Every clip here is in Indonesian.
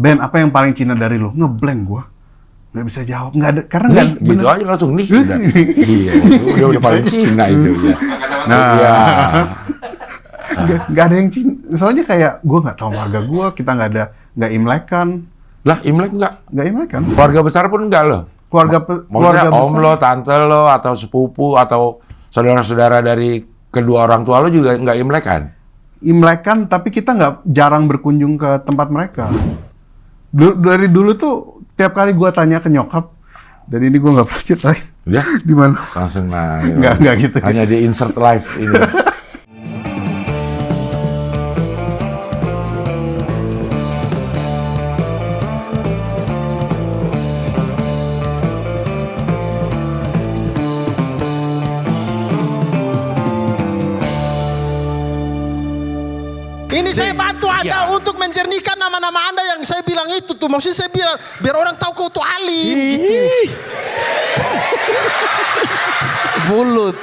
Ben, apa yang paling Cina dari lu? Ngeblank gua. Nggak bisa jawab, nggak ada, karena nggak gitu aja langsung nih udah. Iya, udah paling Cina itu ya. Nah, iya. Nggak ada yang Cina. Soalnya kayak gua nggak tahu marga gua, kita nggak imlekan. Lah, Imlek Nggak imlekan. keluarga besar pun enggak loh. Keluarga om besar. lo, tante lo, atau sepupu, atau saudara-saudara dari kedua orang tua lo juga nggak Imlek kan? Imlekan, tapi kita nggak jarang berkunjung ke tempat mereka. Dari dulu tuh tiap kali gua tanya ke nyokap, dan ini gua nggak pernah ceritain. Ya, Di mana? langsung Nggak gitu. Hanya di insert live ini. Ini saya bantu Anda untuk menjernihkan nama-nama Anda yang saya bilang itu tuh. Maksudnya saya bilang biar orang tahu kau tuh alim gitu. Bulut.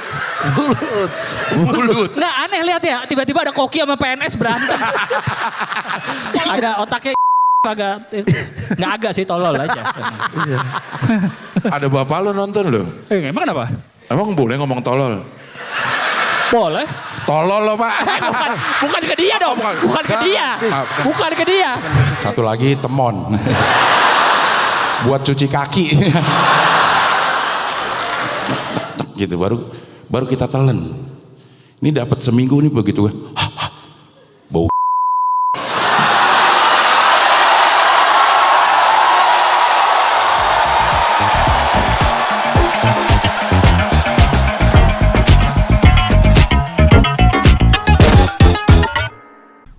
Nggak aneh lihat ya, tiba-tiba ada Koki sama PNS berantem. Ada otaknya agak, nggak agak sih, tolol aja. Ada bapak lo nonton lo. Emang kenapa? Emang boleh ngomong tolol? Boleh. Tolol lo pak. Bukan ke dia dong, bukan ke dia. Bukan ke dia. Satu lagi temon. Buat cuci kaki. Gitu baru kita telan. Ini dapat seminggu nih begitu. Bau.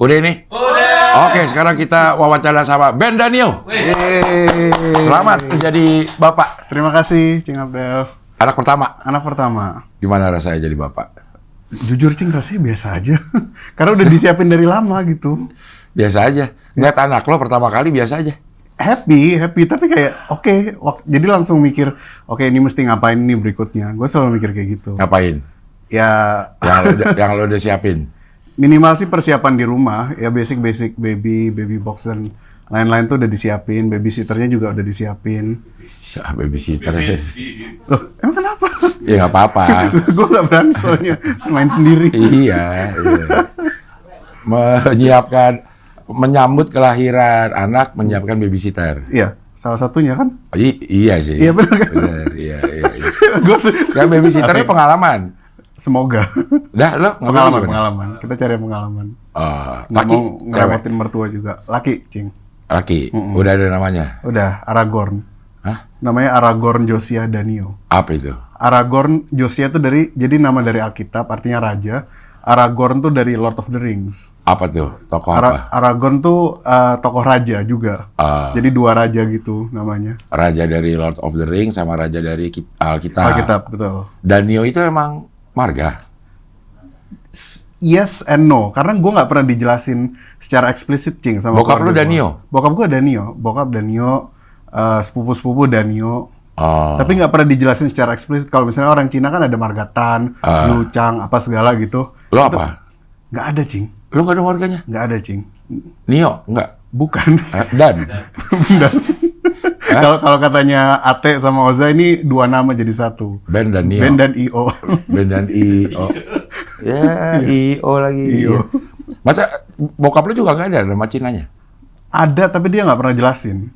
Udah ini? Udah. Oke, sekarang kita wawancara sama Ben Danio. Selamat menjadi bapak. Terima kasih, Cing Abdel. Anak pertama. Anak pertama. Gimana rasanya jadi bapak? Jujur, Cing, rasanya biasa aja. Karena udah disiapin dari lama gitu. Biasa aja. Ngeliat anak lo pertama kali biasa aja. Happy, tapi kayak oke, jadi langsung mikir, oke, ini mesti ngapain nih berikutnya. Gue selalu mikir kayak gitu. Ngapain? Ya, Yang lo udah siapin? minimal sih persiapan di rumah, ya basic baby box dan lain-lain tuh udah disiapin, babysitternya juga udah disiapin. Babysitter. Loh, emang kenapa? Ya nggak apa-apa. Gue nggak berani soalnya main sendiri. Iya. Menyambut kelahiran anak, menyiapkan babysitter. Iya, salah satunya kan. Iya sih. Iya benar kan? Bener, iya. Kan babysitternya pengalaman. Semoga. Dah lo Pengalaman. Kita cari pengalaman. Laki, Nggak mau cewek, ngerepotin mertua juga. Laki, Cing. laki. Udah ada namanya. Udah, Aragorn. Hah? Namanya Aragorn Josiah Danio. Apa itu? Aragorn Josiah tuh jadi nama dari Alkitab, artinya raja. Aragorn tuh dari Lord of the Rings. Apa tuh? Tokoh apa? Aragorn tuh tokoh raja juga. Jadi dua raja gitu namanya. Raja dari Lord of the Rings sama raja dari Alkitab. Alkitab, betul. Danio itu emang marga? Yes and no, karena gue nggak pernah dijelasin secara eksplisit, Cing, sama Bokap lu keluarga Danio? gua. Bokap gue Danio, bokap Danio, sepupu-sepupu Danio. Oh. Tapi nggak pernah dijelasin secara eksplisit. Kalau misalnya orang Cina kan ada Marga Tan, Zhu Chang, apa segala gitu. Lo apa? Nggak ada, Cing. Lo nggak ada warganya? Nggak ada, Cing. Nio? Nggak? Bukan. Dan? Kalau katanya Ate sama Oza ini dua nama jadi satu. Ben dan Nio. Ben dan I.O. Ben dan I.O. Ya, I.O. lagi. I.O. Masa bokap lu juga nggak ada nama Cinanya? Ada, tapi dia nggak pernah jelasin.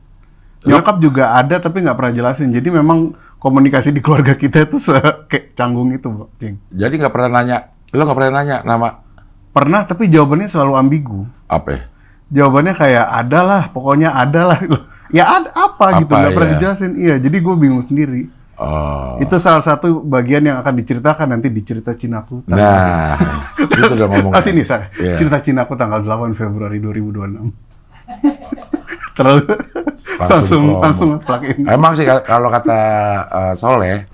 Nyokap juga ada, tapi nggak pernah jelasin. Jadi memang komunikasi di keluarga kita itu kayak canggung itu, Cing. Jadi nggak pernah nanya, lo nggak pernah nanya nama? Pernah, tapi jawabannya selalu ambigu. Apa ya? Jawabannya kayak ada lah, pokoknya ada lah. Ya ada apa gitu, nggak pernah ya? dijelasin. Iya, jadi gue bingung sendiri. Oh. Itu salah satu bagian yang akan diceritakan nanti di cerita Cinaku. Nah, itu udah ngomong. Sini, saya. Iya. Cerita Cinaku tanggal 8 Februari 2026. Terlalu Langsung langsung plug-in. Emang sih kalau kata Soleh,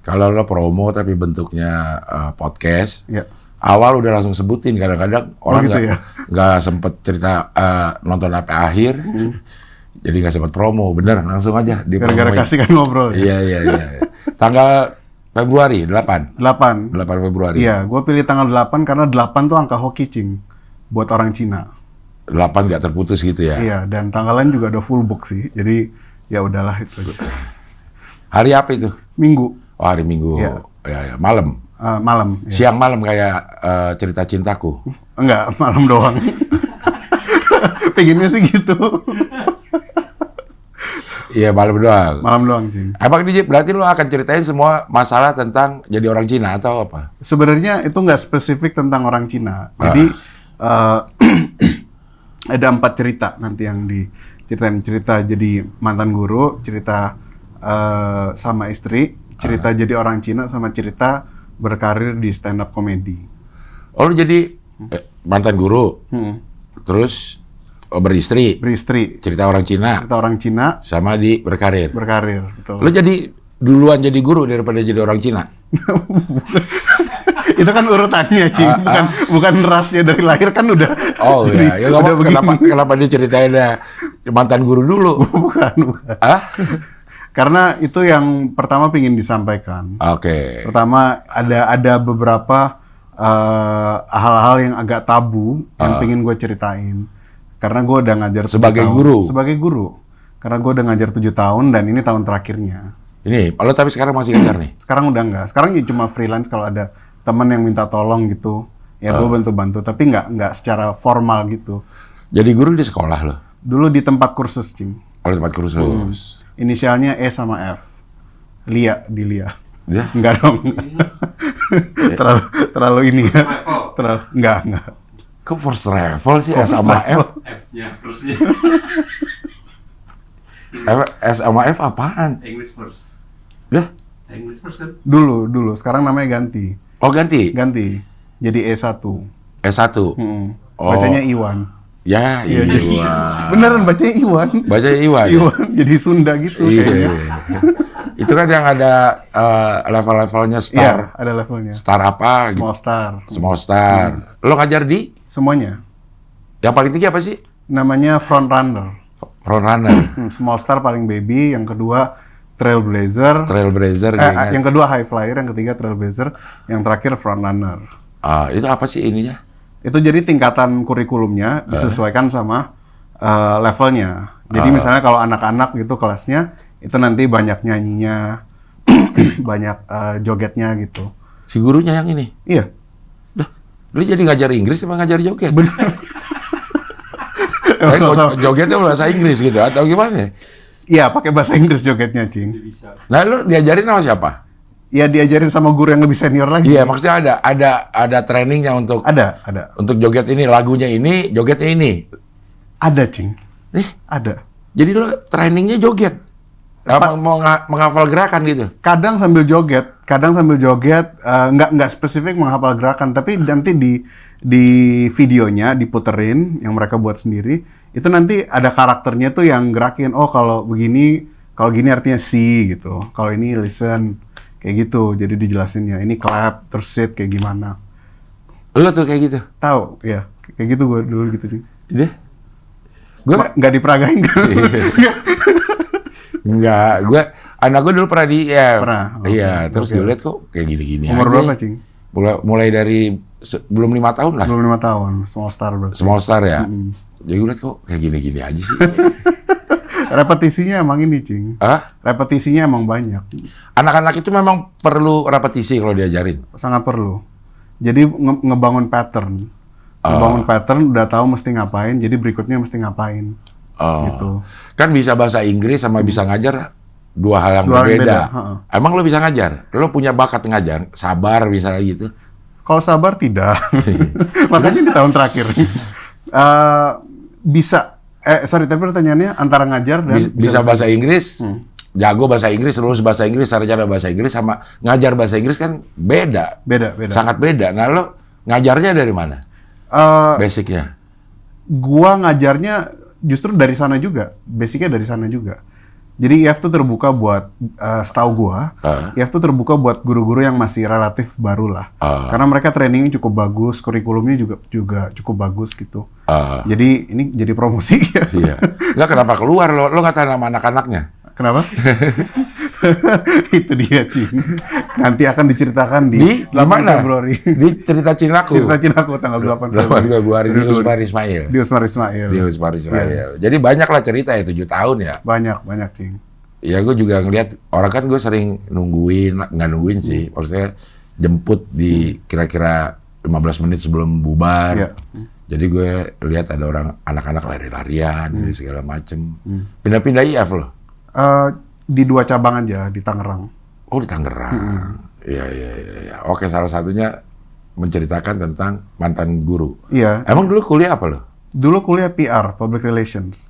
kalau lo promo tapi bentuknya podcast, Ya. awal udah langsung sebutin. Kadang-kadang orang gitu ya? nggak sempet cerita nonton sampai akhir, jadi nggak sempet promo. Bener, langsung aja Gara-gara dipromoin. kasih kan ngobrol. Iya. Tanggal Februari 8 8. Februari. Iya, gue pilih tanggal 8 karena 8 tuh angka hoki, Cing. Buat orang Cina. 8 nggak terputus gitu ya. Iya, dan tanggalan juga udah full book sih. Jadi ya udahlah itu aja. Hari apa itu? Minggu, Oh, hari Minggu. Iya. Ya, malam. malam. Ya. Siang malam kayak cerita cintaku. Enggak, malam doang. Pengennya sih gitu. Iya, malam doang. Malam doang, Cing. Abang DJ, berarti lo akan ceritain semua masalah tentang jadi orang Cina atau apa? Sebenarnya itu nggak spesifik tentang orang Cina. Jadi ada 4 cerita nanti yang diceritain. Cerita jadi mantan guru, cerita sama istri, cerita jadi orang Cina, sama cerita berkarir di stand up comedy. Oh, lo jadi mantan guru, terus beristri, cerita orang Cina, Cerita orang Cina sama di berkarir. berkarir, betul. Lo jadi duluan jadi guru daripada jadi orang Cina? Itu kan urutannya, Cing. Bukan rasnya dari lahir kan udah. Oh iya, ya, udah kenapa dia ceritain mantan guru dulu? bukan. Ah? Karena itu yang pertama pingin disampaikan. Oke. Pertama ada beberapa hal-hal yang agak tabu yang pingin gue ceritain. Karena gue udah ngajar 7 Sebagai tahun. guru? Sebagai guru. Karena gue udah ngajar 7 tahun dan ini tahun terakhirnya. Ini, lo tapi sekarang masih ngajar nih? Sekarang udah enggak. Sekarang ya cuma freelance kalau ada teman yang minta tolong gitu. Ya gue bantu-bantu. Tapi nggak secara formal gitu. Jadi guru di sekolah lo? Dulu di tempat kursus, Cing. Kalau tempat kursus? Inisialnya E sama F. Lia, di Lia. Ya? Enggak dong. terlalu ini ya. Enggak. Kok first travel sih? S sama F? F-nya first-nya. S sama F apaan? English first. Dah? English first kan? Dulu. Sekarang namanya ganti. Oh, ganti? Jadi E1. S1? Oh. Bacanya Iwan. Ya, Iya, jadi Iwan. beneran bacanya Iwan. Baca Iwan? Iwan, jadi Sunda gitu kayaknya. Iya. Itu kan yang ada level-levelnya Iya, star. ada levelnya. Star apa? Small Gitu. star. Small star. Lo ngajar di? Semuanya. Yang paling tinggi apa sih? Namanya front runner. Front runner. Small star paling baby, yang kedua trailblazer. Trailblazer. kayaknya. Yang kedua high flyer, yang ketiga trailblazer, yang terakhir front runner. Itu apa sih ininya? Itu jadi tingkatan kurikulumnya disesuaikan sama levelnya. Jadi misalnya kalau anak-anak gitu kelasnya itu nanti banyak nyanyinya, banyak jogetnya gitu. Si gurunya yang ini? Iya. Dah, lu jadi ngajar Inggris apa ngajar joget? Bener. Jogetnya bahasa Inggris gitu atau gimana? Iya, pakai bahasa Inggris jogetnya, Cing. Nah, lu diajarin sama siapa? Ya diajarin sama guru yang lebih senior lagi. Iya, maksudnya ada trainingnya untuk Ada. untuk joget ini, lagunya ini, jogetnya ini. Ada, Cing. Eh, Ada. jadi lu trainingnya joget? Apa mau menghafal gerakan gitu? Kadang sambil joget, nggak spesifik menghafal gerakan, tapi nanti di videonya diputerin yang mereka buat sendiri, itu nanti ada karakternya tuh yang gerakin. Oh, kalau gini artinya see gitu. Kalau ini listen, kayak gitu. Jadi dijelasinnya. Ini clap, terus sit kayak gimana. Lu tuh kayak gitu? Tahu, ya. Kayak gitu gue dulu gitu sih. Dia? Gue Nggak diperagain kan? enggak, anak gue dulu pernah di Pernah? Oh, iya, oke. terus gue liat kok kayak gini-gini Umur aja. berapa, Cing? Mulai dari belum 5 tahun lah. Belum 5 tahun, small star berarti. Small star ya. Jadi gue liat kok kayak gini-gini aja sih. Repetisinya emang ini, Cing. Hah? Repetisinya emang banyak. Anak-anak itu memang perlu repetisi kalau diajarin. Sangat perlu. Jadi ngebangun pattern. Ngebangun pattern, udah tahu mesti ngapain, jadi berikutnya mesti ngapain. Gitu. Kan bisa bahasa Inggris sama bisa ngajar dua hal yang Dua hal yang berbeda. beda, heeh. Emang lo bisa ngajar? Lo punya bakat ngajar? Sabar misalnya gitu? Kalau sabar tidak. Makanya di tahun terakhir. Bisa. Tapi pertanyaannya antara ngajar dan Bisa bahasa Inggris, jago bahasa Inggris, lulus bahasa Inggris, sarjana bahasa Inggris sama ngajar bahasa Inggris kan beda. Beda. Sangat beda. Nah, lo ngajarnya dari mana? Basicnya? Gua ngajarnya justru dari sana juga. Basicnya dari sana juga. Jadi IF tuh terbuka buat, setahu gua, IF tuh terbuka buat guru-guru yang masih relatif baru lah. Karena mereka trainingnya cukup bagus, kurikulumnya juga cukup bagus gitu. Jadi ini jadi promosi. Iya. Nggak, kenapa keluar lo nggak tahu nama anak-anaknya? Kenapa? Itu dia, Cing. Nanti akan diceritakan Di 8 mana? Februari. Di cerita Cinaku. Cerita Cinaku tanggal 8 8 Februari. Februari di Usmar Ismail. Di Usmar Ismail. Di Usmar Ismail. Jadi banyak lah cerita ya 7 tahun ya. Banyak, Cing. Ya gue juga ngeliat orang kan gue sering nggak nungguin sih. Maksudnya jemput di kira-kira 15 menit sebelum bubar. Iya. Jadi gue lihat ada orang anak-anak lari-larian dari segala macem. Pindah-pindah IF loh. Di 2 cabang aja di Tangerang. Oh di Tangerang. Iya. Oke, salah satunya menceritakan tentang mantan guru. Iya. Emang dulu kuliah apa lo? Dulu kuliah PR, Public Relations.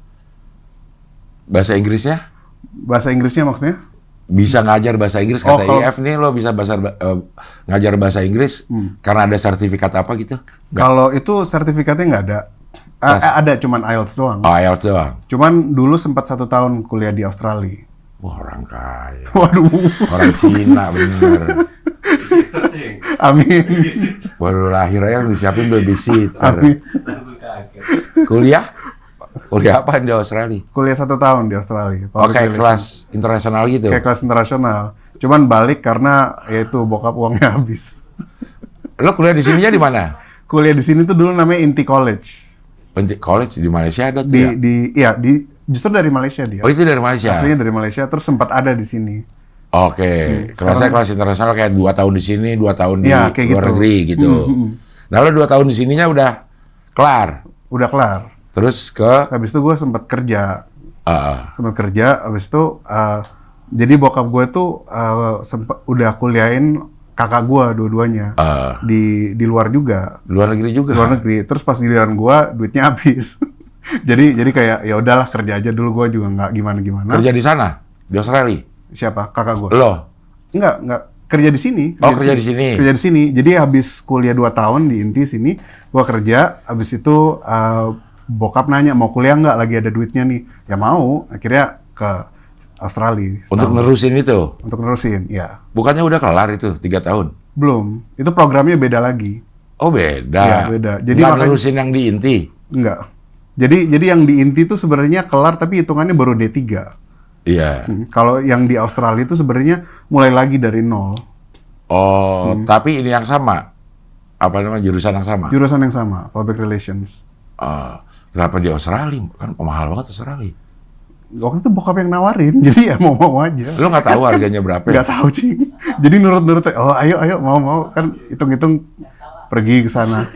Bahasa Inggrisnya? Bahasa Inggrisnya maksudnya? Bisa ngajar bahasa Inggris, kata kalau- IF nih lo bisa ngajar bahasa Inggris karena ada sertifikat apa gitu? Kalau itu sertifikatnya nggak ada. Ada cuman IELTS doang. Oh, IELTS doang. Cuman dulu sempat 1 tahun kuliah di Australia. Wah, orang kaya. Waduh, Orang Cina bener. Visitor, Cing. amin. Baru lahir aja disiapin babysitter. Amin. Langsung kaget. Kuliah? Kuliah apa di Australia? Kuliah 1 tahun di Australia. Oh, Public kayak Relations. kelas internasional gitu? Kayak kelas internasional. Cuman balik karena yaitu bokap uangnya habis. Lo kuliah di sininya di mana? Kuliah di sini tuh dulu namanya Inti College. College di Malaysia ada tuh ya? Justru dari Malaysia dia. Oh, itu dari Malaysia? Aslinya dari Malaysia, terus sempat ada di sini. Oke, kelasnya kelas internasional kayak 2 tahun di sini, 2 tahun di Iya, kayak luar gitu. negeri gitu. Nah, lo 2 tahun di sininya udah kelar. Udah kelar. Terus ke Habis itu gue sempat kerja. ah, Habis itu jadi bokap gue tuh sempat udah kuliahin kakak gue dua-duanya di luar juga, luar negeri juga. luar negeri. Terus pas giliran gue duitnya habis. jadi kayak ya udahlah kerja aja dulu, gue juga nggak gimana-gimana. Kerja di sana, di Australia. Siapa? Kakak gue. Lo? Enggak kerja di sini. Kerja di sini. Kerja di sini. Jadi habis kuliah 2 tahun di Inti sini, gue kerja. Habis itu bokap nanya mau kuliah nggak, lagi ada duitnya nih. Ya mau. Akhirnya ke Australia. Untuk setahun. nerusin itu? Untuk nerusin, ya. Bukannya udah kelar itu 3 tahun? Belum. Itu programnya beda lagi. Oh beda. Iya, beda. Jadi nggak makanya- nerusin yang di inti? Enggak. Jadi yang di Inti tuh sebenarnya kelar tapi hitungannya baru D3. Iya. Kalau yang di Australia itu sebenarnya mulai lagi dari nol. Oh, tapi ini yang sama? Apa namanya, jurusan yang sama? Jurusan yang sama, Public Relations. Kenapa di Australia? Kan mahal banget Australia. Waktu itu bokap yang nawarin, jadi ya mau aja. Lo nggak tahu harganya berapa ya? Nggak tahu, Cing. Jadi nurut-nurut, oh ayo mau kan hitung-hitung pergi ke sana.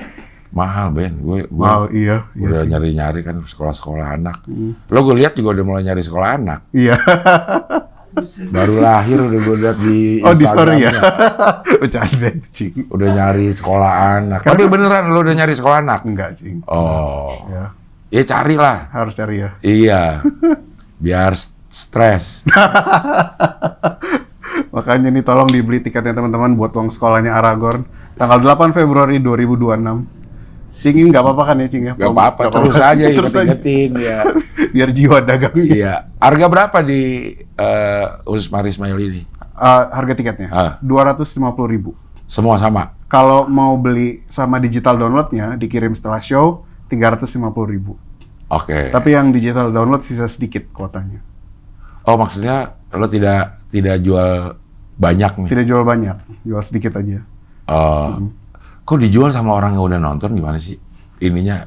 Mahal, Ben. Gue Mahal, iya, udah Cing. nyari-nyari kan sekolah-sekolah anak. Lo gue lihat juga udah mulai nyari sekolah anak. Iya. Baru lahir udah gue lihat di Oh, di story ya. Instagramnya. Bercanda itu, Cing. Udah nyari sekolah anak. Tapi beneran lo udah nyari sekolah anak? Enggak, Cing. Oh. Ya, Ya carilah. harus cari ya. Iya. Biar stres. Makanya nih tolong dibeli tiketnya teman-teman buat uang sekolahnya Aragorn. Tanggal 8 Februari 2026. Cing, ini nggak apa-apa kan ya, Cing ya? Gak apa-apa, terus aja inget-ingetin ya. Biar jiwa dagangnya. Iya. Harga berapa di Usmar Ismail ini? Harga tiketnya 250.000. Semua sama? Kalau mau beli sama digital downloadnya dikirim setelah show 350.000. Oke. Tapi yang digital download sisa sedikit kuotanya. Oh, maksudnya lo tidak jual banyak nih? Tidak jual banyak, jual sedikit aja. Kok dijual sama orang yang udah nonton gimana sih? Ininya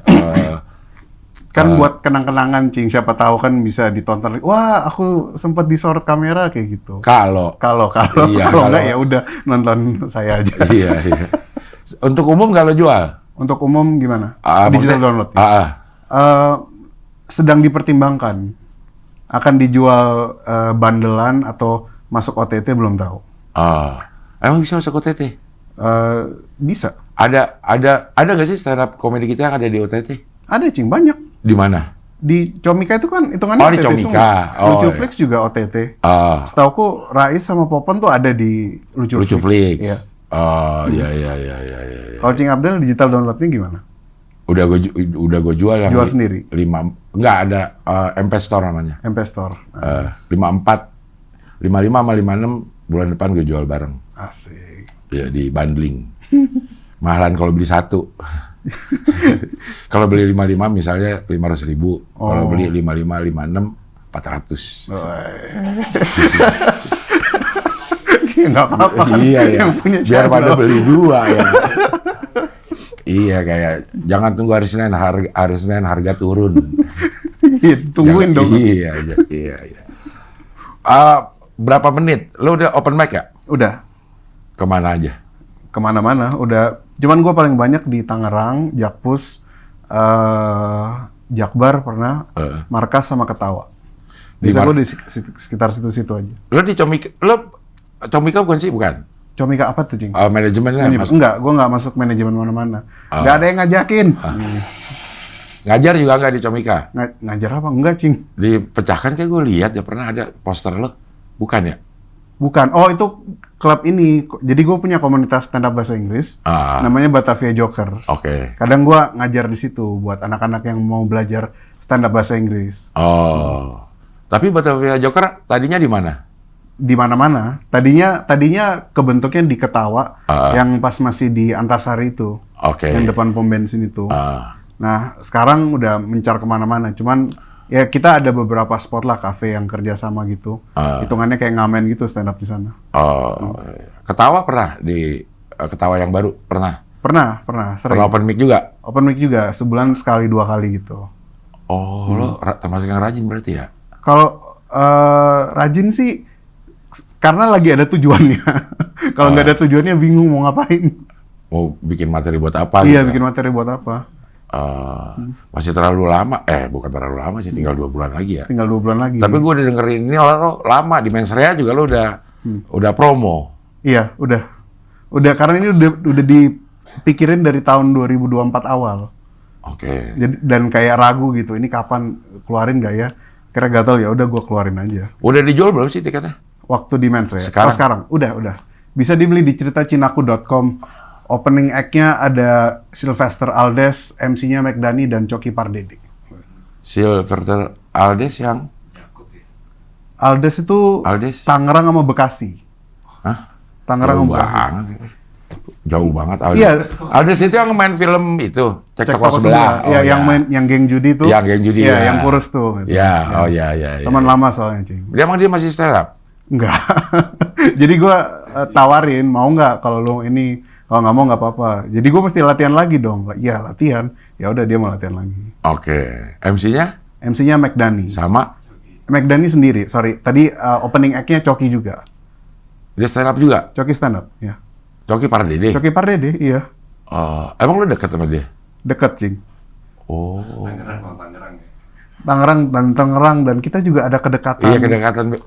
Kan buat kenang-kenangan, Cing. Siapa tahu kan bisa ditonton. Wah, aku sempat disorot kamera kayak gitu. kalau Kalau Iya, kalau kalau- enggak ya udah nonton saya aja. iya. Untuk umum kalau jual? Untuk umum gimana? Ah, Digital maksudnya- download. Ya? Ah. Sedang dipertimbangkan. Akan dijual bandelan atau masuk OTT belum tahu. Emang bisa masuk OTT? Bisa. Ada nggak sih stand up comedy kita yang ada di OTT? Ada, Cing, banyak. Di mana? Di Comika itu kan hitungannya Oh, di OTT Comika. semua. Oh, Lucu iya. Flix juga OTT. Ah, Setauku Rais sama Popon tuh ada di Lucu Lucu Flix. Flix. Iya. Oh, iya. Kalau Cing Abdel digital downloadnya gimana? Udah gue jual yang Jual sendiri? 5, enggak ada MP Store namanya. MP Store. 54, 55 sama 56 bulan depan gue jual bareng. Asik. Ya, di bundling. Mahalan kalau beli satu. Kalau beli 55 misalnya 500.000. Kalau beli 55, 56, 400. nggak apa-apa. Iya ya. Yang punya Biar pada channel. beli 2 ya. Iya kayak jangan tunggu hari Senin harga turun. Iya, tungguin Jangan- dong. Iya. Berapa menit? Lo udah open mic ya? Udah Kemana aja? kemana-mana. Udah. Cuman gue paling banyak di Tangerang, Jakpus, Jakbar pernah, Markas sama Ketawa. Di Bisa Mar- gue di sekitar situ-situ aja. Lo di Comika bukan sih? Bukan? Comika apa tuh, Cing? Manajemennya Ini, mas, enggak, gue nggak masuk manajemen mana-mana. Nggak ada yang ngajakin. ngajar juga nggak di Comika? Ngajar apa? Enggak, Cing. Dipecahkan kayak gue lihat ya pernah ada poster lo. Bukan ya? Bukan. Oh, itu klub ini. Jadi gue punya komunitas stand up bahasa Inggris. Namanya Batavia Jokers. Oke. Kadang gue ngajar di situ buat anak-anak yang mau belajar stand up bahasa Inggris. Oh. Tapi Batavia Joker tadinya di mana? Di mana-mana. Tadinya kebentuknya di Ketawa yang pas masih di Antasari itu. Oke. Yang depan pom bensin itu. Ah. Nah, sekarang udah mencar kemana-mana. Cuman ya kita ada beberapa spot lah kafe yang kerja sama gitu. Hitungannya kayak ngamen gitu stand up di sana. Oh. Ketawa pernah di Ketawa yang baru pernah. Pernah sering. Pernah open mic juga. Open mic juga sebulan sekali 2 kali gitu. Oh, lo termasuk yang rajin berarti ya? Kalau rajin sih karena lagi ada tujuannya. Kalau nggak ada tujuannya bingung mau ngapain. Mau bikin materi buat apa? Iya, gitu? bikin materi buat apa? Masih terlalu lama. Bukan terlalu lama sih, tinggal 2 bulan lagi ya. Tinggal 2 bulan lagi. Tapi gue udah dengerin ini lo lama di Mensrea juga lo udah promo. Iya, udah karena ini udah dipikirin dari tahun 2024 awal. Oke. Jadi dan kayak ragu gitu, ini kapan keluarin nggak ya? Kira gatal ya udah gue keluarin aja. Udah dijual belum sih tiketnya? Waktu di Mensrea. Sekarang? Oh, sekarang. Udah. Bisa dibeli di ceritacinaku.com. Opening act-nya ada Sylvester Aldes, MC-nya McDani dan Coki Pardede. Sylvester Aldes yang Aldes itu Aldes? Tangerang sama Bekasi. Hah? Tangerang Jauh sama Bekasi. banget sih. Jauh banget Aldes. Iya. Aldes itu yang main film itu, Cek Toko Sebelah. Iya, yang main yang geng judi tuh. Yang geng judi, Iya, ya. yang kurus tuh. Iya, iya. Teman lama soalnya, Cing. Dia masih stand up? Enggak. Jadi gua tawarin, mau nggak kalau lu ini, kalau nggak mau nggak apa-apa. Jadi gua mesti latihan lagi dong. Iya, latihan. Ya udah dia mau latihan lagi. Oke. MC-nya? MC-nya McDani. Sama? McDani sendiri, sorry. Tadi opening act-nya Coki juga. Dia stand up juga? Coki stand up, ya. Coki Pardede? Coki Pardede, iya. Emang lu deket sama dia? Deket, Cing. Oh. Tangerang sama Tangerang ya. Tangerang dan kita juga ada kedekatan. Iya,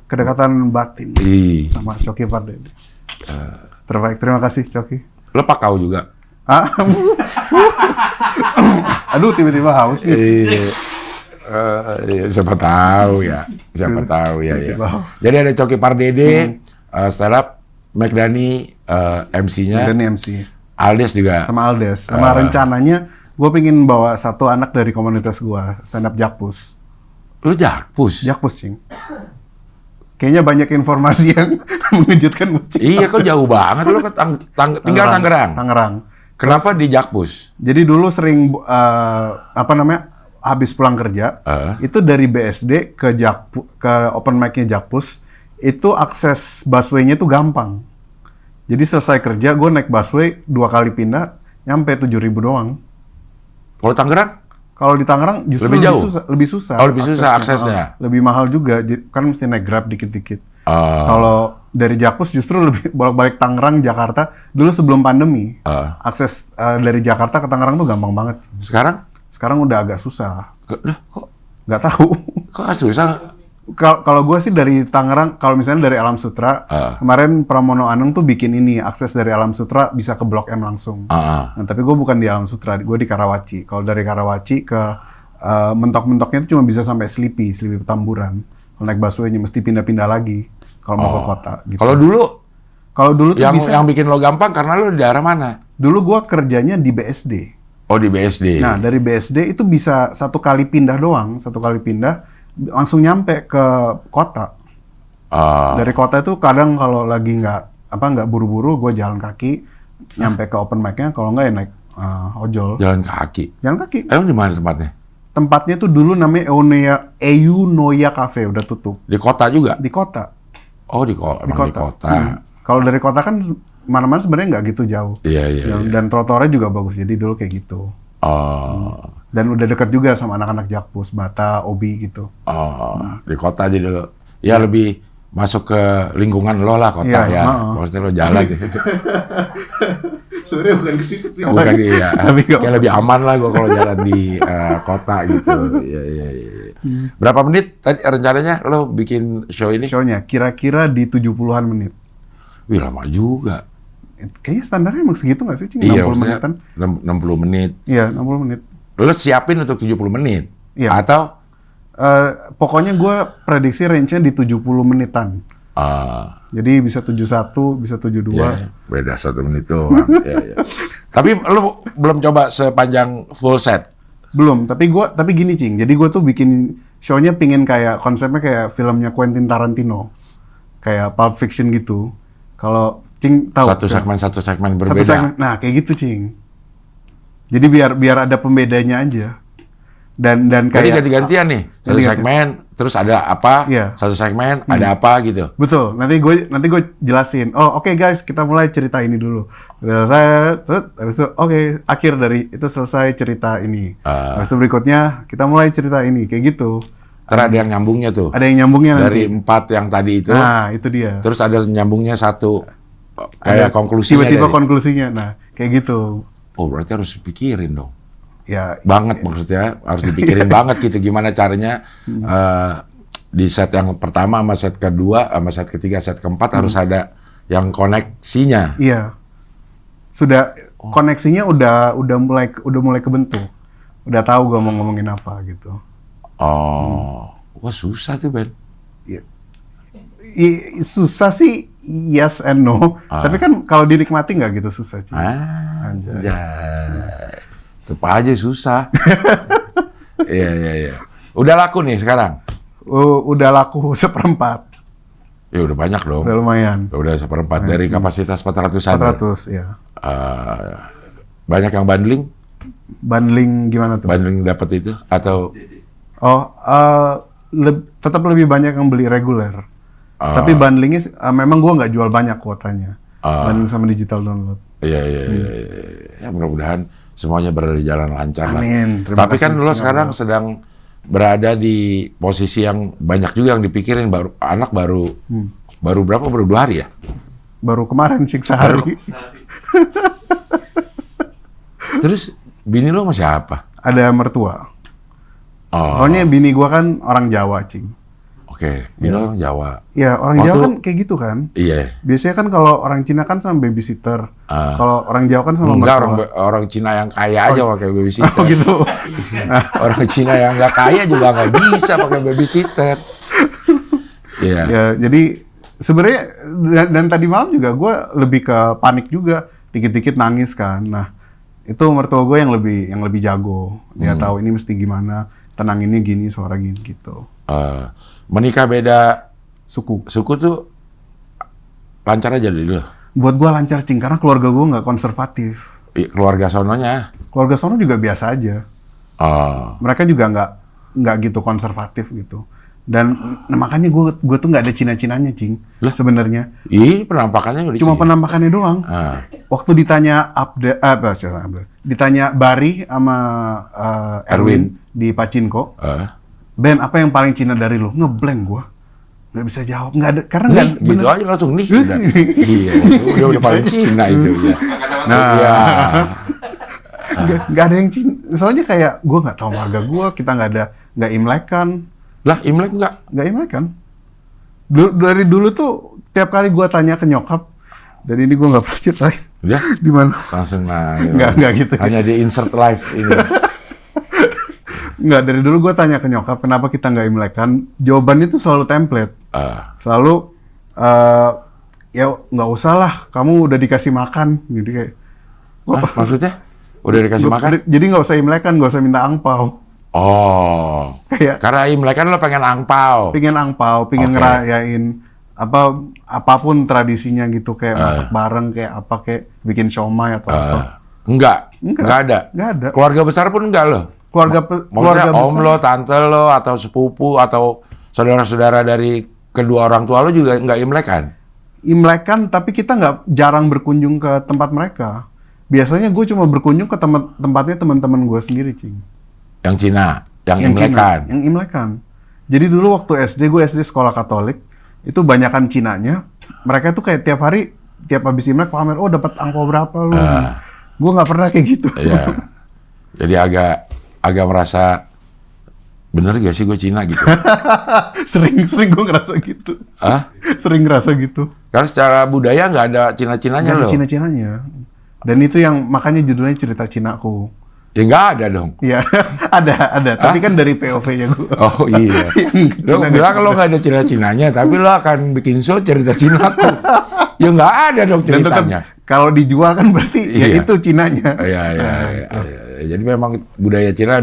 kedekatan. Batin Ih. sama Coki Pardede. Terbaik, terima kasih Coki. Lo pakau juga? Ah, aduh tiba-tiba haus nih. Iya, siapa tahu ya. Tiba-tiba. Jadi ada Coki Pardede, stand up, McDani, MC-nya, Dan MC Aldes juga. sama Aldes. Sama rencananya gue pengen bawa satu anak dari komunitas gue, stand up Jakpus. Lu Jakpus? Jakpus, Cing. Kayaknya banyak informasi yang mengejutkan Bu, Cing. Iya, kok jauh banget lu ke tinggal Tangerang. Tangerang. Kenapa di Jakpus? Jadi dulu sering habis pulang kerja, itu dari BSD ke open mic-nya Jakpus, itu akses busway-nya tuh gampang. Jadi selesai kerja, gue naik busway 2 kali pindah, nyampe 7.000 doang. Kalau Tangerang? Kalau di Tangerang justru Lebih jauh? lebih susah. Oh, lebih susah aksesnya. Lebih mahal juga, kan mesti naik Grab dikit-dikit. Kalau dari Jakpus justru lebih bolak-balik Tangerang, Jakarta. Dulu sebelum pandemi, akses dari Jakarta ke Tangerang tuh gampang banget. Sekarang? Sekarang udah agak susah. Kok Nggak tahu. susah? Kalau gue sih dari Tangerang, kalau misalnya dari Alam Sutra, kemarin Pramono Anung tuh bikin ini, akses dari Alam Sutra bisa ke Blok M langsung. Nah, tapi gue bukan di Alam Sutra, gue di Karawaci. Kalau dari Karawaci ke mentok-mentoknya itu cuma bisa sampai Sleepy Petamburan. Kalau naik busway-nya mesti pindah-pindah lagi kalau mau ke kota. Gitu. Kalau dulu tuh yang bikin lo gampang karena lo di daerah mana? Dulu gue kerjanya di BSD. Oh, di BSD. Nah, dari BSD itu bisa 1 kali pindah doang, 1 kali pindah langsung nyampe ke kota. Dari kota itu kadang kalau lagi nggak buru-buru, gue jalan kaki nyampe ke open mic-nya. Kalau nggak ya naik ojol. Jalan kaki. Emang di mana tempatnya? Tempatnya tuh dulu namanya Eunoia Cafe, udah tutup. Di kota juga? Di kota. Oh, di kota. Di kota. Kalau dari kota kan mana-mana sebenarnya nggak gitu jauh. Iya, iya, iya. Dan trotoarnya juga bagus. Jadi dulu kayak gitu. Oh, Dan udah dekat juga sama anak-anak Jakpus, Bata, Obi gitu. oh, di kota jadi lo, ya lebih masuk ke lingkungan lo lah kota Iya, ya. Maksudnya lo jalan gitu. Sebenarnya bukan ke situ sih. Bukan iya, Tapi nggak kayak lebih aman lah gua kalau jalan di kota gitu. Iya, iya, iya. Berapa menit tadi rencananya lo bikin show ini? Show-nya kira-kira di 70-an menit. Wih, lama juga. Kayaknya standarnya emang segitu nggak sih, Cing? 60 Iya, maksudnya menitan? 60 menit. Iya, 60 menit. Lo siapin untuk 70 menit? Iya. Atau Pokoknya gue prediksi range-nya di 70 menitan. Jadi bisa 71, bisa 72. ya, beda 1 menit doang. Ya, ya. Tapi lo belum coba sepanjang full set? Belum, tapi gini, Cing. Jadi gue tuh bikin show-nya pingin kayak konsepnya kayak filmnya Quentin Tarantino. Kayak Pulp Fiction gitu. Kalau Cing tahu Satu segmen berbeda. Satu segmen. Nah, kayak gitu, Cing. Jadi biar ada pembedanya aja. Dan Jadi kayak ganti-gantian nih. Satu ganti-gantian. segmen, terus ada apa? Iya. Satu segmen, ada apa gitu. Betul. Nanti gue jelasin. Oh, oke guys, kita mulai cerita ini dulu. Udah selesai, terus habis itu oke, akhir dari itu selesai cerita ini. Habis itu berikutnya kita mulai cerita ini, kayak gitu. Terus ada yang nyambungnya tuh. Ada yang nyambungnya nanti. Dari 4 yang tadi itu. Nah, itu dia. Terus ada nyambungnya satu. Kayak konklusinya. Tiba-tiba dari- konklusinya. Nah, kayak gitu. Oh, berarti harus dipikirin dong. Ya, Banget maksudnya. Harus dipikirin banget gitu. Gimana caranya di set yang pertama sama set kedua, sama set ketiga, set keempat harus ada yang koneksinya. iya. Sudah koneksinya udah mulai kebentuk. Udah tahu gue mau ngomongin apa gitu. Oh, wah susah tuh Ben. Susah sih, yes and no. Tapi kan kalau dinikmati nggak gitu susah, Cing. Anjay. Tetep aja susah. Iya, iya, iya. Udah laku nih sekarang? Udah laku 1/4. Ya udah banyak dong. Udah lumayan. Udah 1/4 dari kapasitas 400-an. 400, ya. Banyak yang bundling? Bundling gimana tuh? Bundling dapat itu? Atau Oh, tetap lebih banyak yang beli reguler. Tapi bundlingnya memang gua nggak jual banyak kuotanya. Bundling sama digital download. iya, iya, iya. Ya mudah-mudahan semuanya berjalan lancar lah. Amin. Terima Tapi kan kasih. lo sekarang sedang berada di posisi yang banyak juga yang dipikirin. Baru berapa? Baru 2 hari ya? Baru kemarin sih sehari. Terus bini lo masih apa? Ada mertua. Oh, Soalnya bini gua kan orang Jawa, Cing. oke. Bini lo orang Jawa. Ya, orang Waktu- Jawa kan kayak gitu kan. Iya. Biasanya kan kalau orang Cina kan sama babysitter. Kalau orang Jawa kan sama Enggak, mertua. orang Cina yang kaya aja pakai babysitter. Oh gitu. Orang Cina yang nggak kaya juga nggak bisa pakai babysitter. Iya. Ya, jadi sebenarnya dan tadi malam juga gue lebih ke panik juga, dikit-dikit nangis kan. Nah, itu mertua gue yang lebih jago. Dia tahu ini mesti gimana, tenanginnya gini, suara gini gitu. Menikah beda Suku. suku tuh lancar aja dari lo. Buat gue lancar, Cing, karena keluarga gue nggak konservatif. Keluarga sononya. Keluarga sono juga biasa aja. Mereka juga nggak gitu konservatif gitu. Dan makanya gue tuh nggak ada Cina-Cinanya, Cing. Sebenarnya. Ini penampakannya udah Cuma Cina. penampakannya doang. Waktu ditanya ditanya Bari sama Erwin di Pacinko, Ben, apa yang paling Cina dari lu? Ngeblank gua. Nggak bisa jawab. Nggak ada, karena nggak Nih, gitu aja langsung nih. Udah. Iya, udah paling Cina itu ya. Nah, Iya. nggak ada yang Cina. Soalnya kayak gua nggak tahu marga gua, kita nggak Imlekan, Lah, Imlek enggak? nggak Imlekan. Dari dulu tuh tiap kali gua tanya ke nyokap, dan ini gua nggak pernah ceritain. Udah, Di mana? langsung nah. Nggak gitu. Hanya di insert live ini. Nggak, dari dulu gue tanya ke nyokap kenapa kita nggak Imlekan. Jawabannya itu selalu template. Selalu ya nggak usah lah, kamu udah dikasih makan. Jadi kayak Maksudnya? Udah dikasih makan? Jadi nggak usah Imlekan, nggak usah minta angpau. Oh. Kayak Karena Imlek kan lo pengen angpau. pingin angpau, pingin Oke. ngerayain apapun tradisinya gitu, kayak masak bareng, kayak apa, kayak bikin siomay atau apa. Enggak ada. Nggak ada. Keluarga besar pun enggak lo. Keluarga Maksudnya om besar. lo, tante lo, atau sepupu, atau saudara-saudara dari kedua orang tua lo juga enggak Imlek kan? Imlekan, tapi kita nggak jarang berkunjung ke tempat mereka. Biasanya gue cuma berkunjung ke tempatnya teman-teman gue sendiri, Cing. Yang Cina, yang Cina, Imlekan. yang Imlekan. Jadi dulu waktu SD, gue SD sekolah Katolik, itu banyakan Cinanya. Mereka tuh kayak tiap hari, tiap habis Imlek pamer, oh dapat angpau berapa lu. Gue nggak pernah kayak gitu. Iya. Jadi agak merasa bener gak sih gue Cina gitu. sering gue ngerasa gitu. Hah? Sering ngerasa gitu. Karena secara budaya nggak ada Cina-Cinanya Nggak ada loh. Cina-Cinanya. Dan itu yang makanya judulnya cerita Cinaku. Ya nggak ada dong. Iya, ada. Tapi kan dari POV-nya gue. Oh iya. Lo bilang lo nggak ada Cina-Cinanya, tapi lo akan bikin show cerita Cinaku. Ya nggak ada dong Dan tetap ceritanya. kalau dijual kan berarti ya Iya. itu Cinanya. Iya. Jadi memang budaya Cina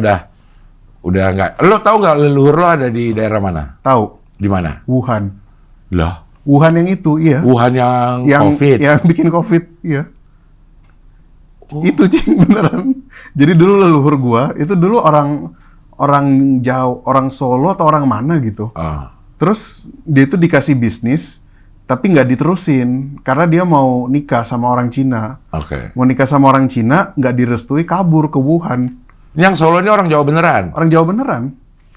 udah nggak. Lo tahu nggak leluhur lo ada di daerah mana? Tahu, Di mana? Wuhan. Loh, Wuhan yang itu, iya. Wuhan yang COVID. Yang bikin COVID, iya. Oh. Itu Cing, beneran. Jadi dulu leluhur gua, itu dulu orang jauh, orang Solo atau orang mana gitu. Ah. Terus dia itu dikasih bisnis, tapi nggak diterusin karena dia mau nikah sama orang Cina. Oke. Mau nikah sama orang Cina, nggak direstui, kabur ke Wuhan. Yang Solo ini orang Jawa beneran. Orang Jawa beneran.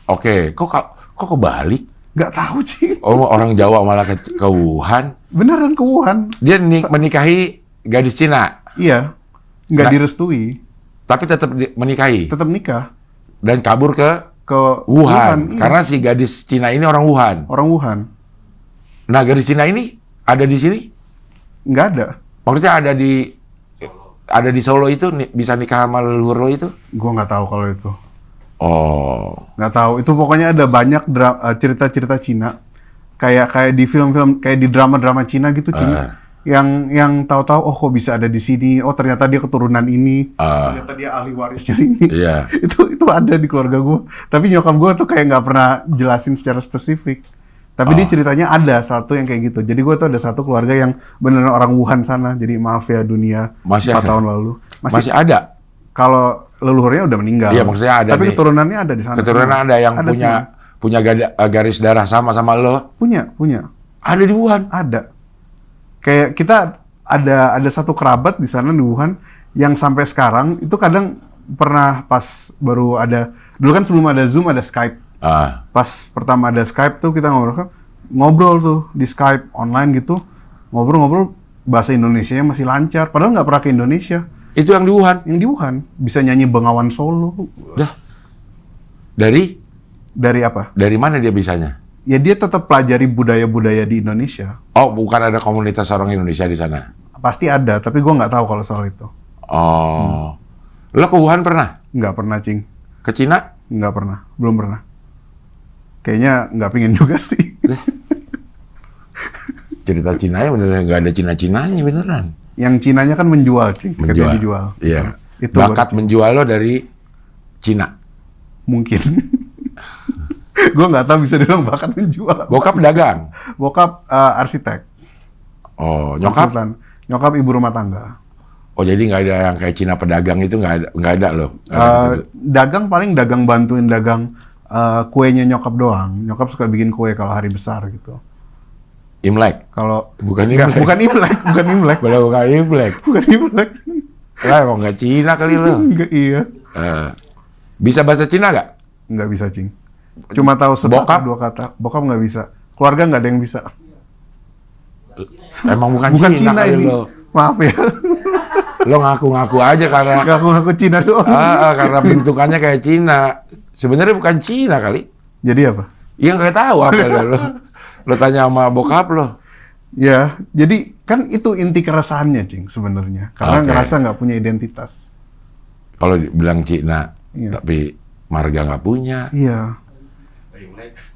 Oke. Kok kebalik? Nggak tahu Cing. Oh, orang Jawa malah ke Wuhan. Beneran ke Wuhan. Dia menikahi gadis Cina, Iya. Nggak Nggak- direstui. tapi tetap menikahi Tetap nikah dan kabur ke ke Wuhan. iya. Karena si gadis Cina ini orang Wuhan. Orang Wuhan. Nah, gadis Cina ini ada di sini? Nggak ada. Maksudnya ada di Solo itu bisa nikah sama leluhur lo itu? Gua nggak tahu kalau itu. Oh. Nggak tahu. Itu pokoknya ada banyak cerita-cerita Cina. Kayak di film-film, kayak di drama-drama Cina gitu Cina. Yang tahu-tahu, oh kok bisa ada di sini. Oh ternyata dia keturunan ini. Ternyata dia ahli warisnya ini. Iya. itu ada di keluarga gue. Tapi nyokap gue tuh kayak nggak pernah jelasin secara spesifik. Tapi dia ceritanya ada satu yang kayak gitu. Jadi gue tuh ada satu keluarga yang beneran orang Wuhan sana. Jadi maaf ya dunia, Masih 4 ada? tahun lalu. Masih ada? Kalau leluhurnya udah meninggal. Iya, maksudnya ada Tapi nih. keturunannya ada di sana. Keturunan semua. ada yang semua. punya garis darah sama lo? Punya. Ada di Wuhan? Ada. Kayak kita ada satu kerabat di sana di Wuhan yang sampai sekarang itu kadang pernah pas baru ada, dulu kan sebelum ada Zoom ada Skype. Pas pertama ada Skype tuh kita ngobrol tuh di Skype online gitu, ngobrol bahasa Indonesianya masih lancar, padahal nggak pernah ke Indonesia. Itu yang di Wuhan? Yang di Wuhan bisa nyanyi Bengawan Solo. Dah. Dari apa? Dari mana dia bisanya? Ya dia tetap pelajari budaya-budaya di Indonesia. Oh, bukan ada komunitas orang Indonesia di sana? Pasti ada, tapi gue nggak tahu kalau soal itu. Oh. Lo ke Wuhan pernah? Nggak pernah, Cing. Ke Cina? Nggak pernah, belum pernah. Kayaknya nggak pingin juga sih. Cerita Cina ya beneran nggak ada Cina-Cinanya beneran. Yang Cinanya kan menjual, Cing. Tiketnya dijual. Iya. Itu Bakat baru, menjual lo dari Cina. mungkin. Gue nggak tahu bisa dibilang bakat menjual. apa. Bokap dagang. Bokap arsitek. Oh, nyokap? Konsultan. Nyokap ibu rumah tangga. Oh, jadi nggak ada yang kayak Cina pedagang itu nggak ada lo. Dagang paling dagang bantuin dagang kuenya nyokap doang. Nyokap suka bikin kue kalau hari besar gitu. Imlek. Kalau Bukan Nggak, Imlek. bukan Imlek. Bukan Imlek. Bukan Imlek. Lah, emang nggak Cina kali lo. Enggak, iya. Bisa bahasa Cina nggak? Nggak bisa, Cing. Cuma tahu Bokap? sepatah 2 kata. Bokap nggak bisa. Keluarga nggak ada yang bisa. Emang bukan Bukan Cina kali ini. lo. Maaf ya. Lo ngaku-ngaku aja karena Ngaku-ngaku Cina doang. karena bentukannya kayak Cina. Sebenarnya bukan Cina kali. Jadi apa? Ya nggak tahu apa lo. Lo tanya sama bokap lo. Ya, jadi kan itu inti keresahannya, Cing, sebenarnya. Karena Oke. ngerasa nggak punya identitas. Kalau bilang Cina, Iya. tapi marga nggak punya, Iya.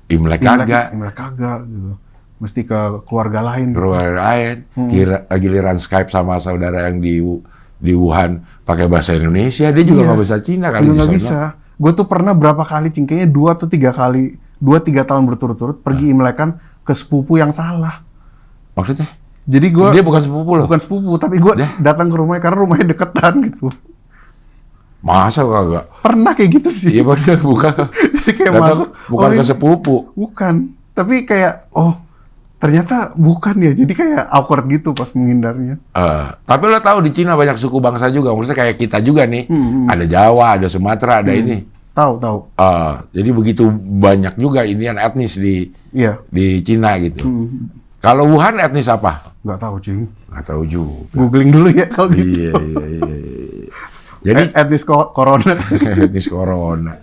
Imlek kagak, Imlek kagak gitu. Mesti ke keluarga lain. Gitu. keluar lain, giliran Skype sama saudara yang di Wuhan pakai bahasa Indonesia, dia juga Iya. nggak bisa Cina kali Juga di nggak sono. bisa. Gue tuh pernah berapa kali, Cing, kayaknya 2 atau 3 kali, 2-3 tahun berturut-turut pergi imlekan ke sepupu yang salah. Maksudnya? Jadi gue Dia bukan sepupu lo? bukan sepupu, tapi gue Dah. datang ke rumahnya karena rumahnya deketan gitu. Masa kagak? Pernah kayak gitu sih. Iya bener, bukan. Jadi kayak Datang masuk, bukan oh, ke ini- sepupu. Bukan. Tapi kayak, oh ternyata bukan ya. Jadi kayak awkward gitu pas menghindarnya. Tapi lo tahu di Cina banyak suku bangsa juga. Maksudnya kayak kita juga nih. Ada Jawa, ada Sumatera, ada ini. Tahu. Jadi begitu banyak juga Indian etnis di Iya. di Cina gitu. Kalau Wuhan etnis apa? Nggak tahu, Cing. Nggak tahu juga. Googling dulu ya kalau gitu. Iya. Jadi Etnis corona. etnis corona.